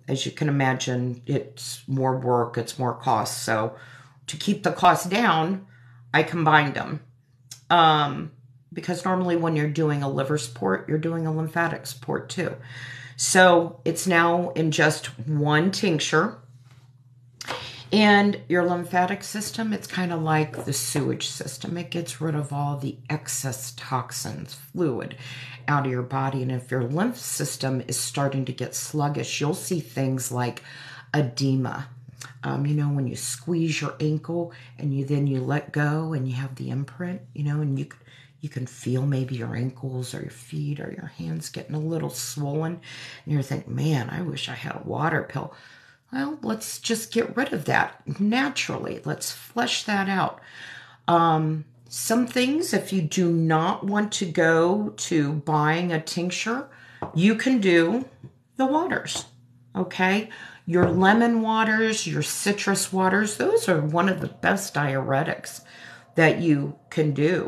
As you can imagine, it's more work, it's more cost. So to keep the cost down, I combined them. Because normally when you're doing a liver support, you're doing a lymphatic support too. So it's now in just one tincture. And your lymphatic system, it's kind of like the sewage system. It gets rid of all the excess toxins, fluid out of your body. And if your lymph system is starting to get sluggish, you'll see things like edema. You know, when you squeeze your ankle and then you let go and you have the imprint, you know, and you can feel maybe your ankles or your feet or your hands getting a little swollen. And you're thinking, man, I wish I had a water pill. Well, let's just get rid of that naturally. Let's flush that out. Some things, if you do not want to go to buying a tincture, you can do the waters, okay? Your lemon waters, your citrus waters, those are one of the best diuretics that you can do.